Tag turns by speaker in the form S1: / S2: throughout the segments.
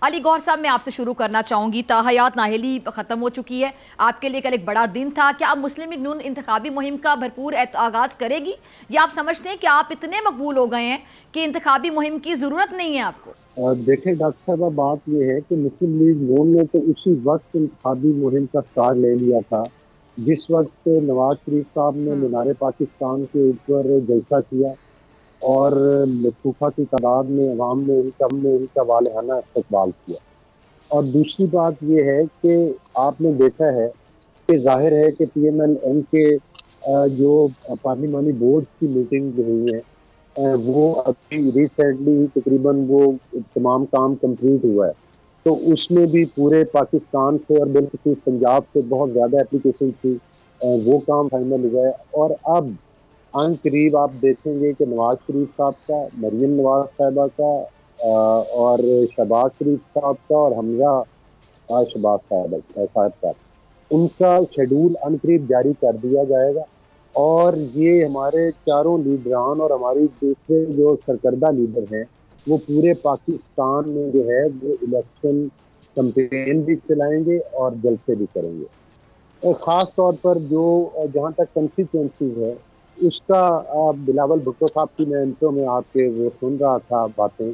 S1: अली गौहर साहब, मैं आपसे शुरू करना चाहूँगी। ताहयात नाहली ख़त्म हो चुकी है, आपके लिए कल एक बड़ा दिन था। क्या अब मुस्लिम लीग नून इंतखाबी मुहिम का भरपूर आगाज़ करेगी, या आप समझते हैं कि आप इतने मकबूल हो गए हैं कि इंतखाबी मुहिम की ज़रूरत नहीं है आपको?
S2: देखें डॉक्टर साहब, बात यह है कि मुस्लिम लीग नून ने तो उसी वक्त इंतखाबी मुहिम का स्टार ले लिया था जिस वक्त नवाज शरीफ साहब ने मीनार पाकिस्तान के ऊपर जलसा किया और लतूफ़ा की तादाद में अवाम ने इनका वालहाना इस्तकबाल किया। और दूसरी बात यह है कि आपने देखा है कि जाहिर है कि PMLN के जो पार्लिमानी बोर्ड की मीटिंग हुई है वो अभी रिसेंटली तकरीबन वो तमाम काम कंप्लीट हुआ है, तो उसमें भी पूरे पाकिस्तान से और बिल्कुल पंजाब से बहुत ज़्यादा एप्लीकेशन थी। वो काम फाइनल हुआ है और अब आन करीब आप देखेंगे कि नवाज शरीफ साहब का, मरियम नवाज साहिबा का और शहबाज शरीफ साहब का और हमजा शहबाज साहब का, उनका शेड्यूल अन करीब जारी कर दिया जाएगा। और ये हमारे चारों लीडरान और हमारी दूसरे जो सरकर्दा लीडर हैं वो पूरे पाकिस्तान में जो है वो इलेक्शन कैंपेन भी चलाएंगे और जलसे भी करेंगे। और ख़ास तौर पर जो जहाँ तक कंसिक्वेंसीज है उसका बिलावल भुट्टो साहब की मैं इंट्रो में आपके वो सुन रहा था बातें,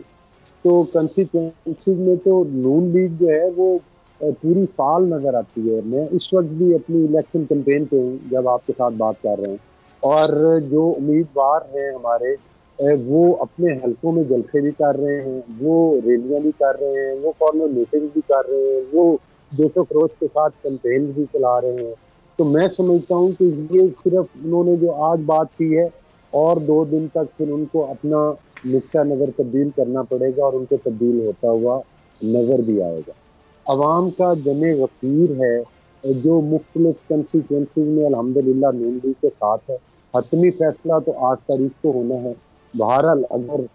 S2: तो कंसिक्वेंसीज में तो नून लीग जो है वो पूरी साल नजर आती है। मैं इस वक्त भी अपनी इलेक्शन कैंपेन पे हूँ जब आपके साथ बात कर रहे हैं, और जो उम्मीदवार हैं हमारे वो अपने हलकों में जलसे भी कर रहे हैं, वो रैलियां भी कर रहे हैं, वो कॉर्नर मीटिंग भी कर रहे हैं, वो 200 करोड़ के साथ कैंपेन भी चला रहे हैं। तो मैं समझता हूँ कि ये सिर्फ उन्होंने जो आज बात की है और 2 दिन तक फिर उनको अपना नुक्ता नज़र तब्दील करना पड़ेगा और उनको तब्दील होता हुआ नज़र भी आएगा। अवाम का जमे गफीर है जो मुख्तलिफ कंसिक्वेंसीज में अल्हम्दुलिल्लाह नून लीग के साथ है। हतमी फैसला तो 8 तारीख को होना है। बहरहाल अगर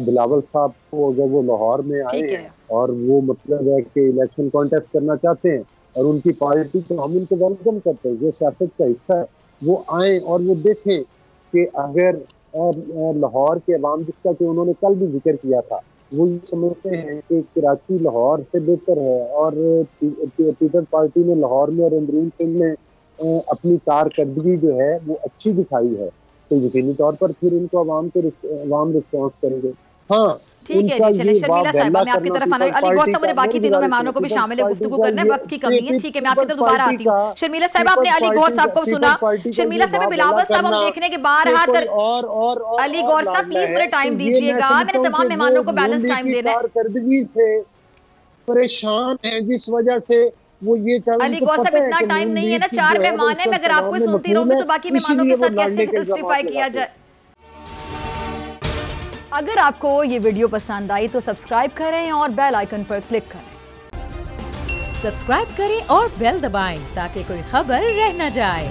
S2: बिलावल साहब को अगर वो लाहौर में आए हैं और वो मतलब है कि इलेक्शन कॉन्टेस्ट करना चाहते हैं और उनकी पार्टी, तो हम उनको वेलकम करते हैं, ये सियासत का हिस्सा है। वो आए और वो देखें कि अगर लाहौर के अवाम, जिसका कि उन्होंने कल भी जिक्र किया था, वो ये समझते हैं कि कराची लाहौर से बेहतर है और पीपल्स पार्टी ने लाहौर में और अंदरून सिंध में अपनी कारकर्दगी जो है वो अच्छी दिखाई है, तो यकीनी तौर पर फिर इनको अवाम रिस्पॉन्स करेंगे। हाँ,
S1: ठीक है जी, चले शर्मिला साहिबा, मैं आपकी तरफ आना। अली गौहर साहब, मुझे बाकी तीनों मेहमानों को भी शामिल गुफ्तगू करना है, वक्त की कमी है। ठीक है, मैं आपकी तरफ दोबारा आती हूँ। शर्मिला साहिबा, आपने अली गौहर साहब को सुना। शर्मिला साहिबा, बिलावल साहब हम देखने के बाहर अली गौहर साहब प्लीज मुझे टाइम दीजिएगा, मैंने तमाम मेहमानों को बैलेंस टाइम देना है।
S2: परेशान है जिस वजह से वो ये
S1: अली गौहर साहब, इतना टाइम नहीं है ना, 4 मेहमान है, मैं अगर आपको सुनती रहूंगी तो बाकी मेहमानों के साथ कैसे जस्टिफाई किया जाए। अगर आपको ये वीडियो पसंद आई तो सब्सक्राइब करें और बेल आइकन पर क्लिक करें।
S3: सब्सक्राइब करें और बेल दबाएं ताकि कोई खबर रह न जाए।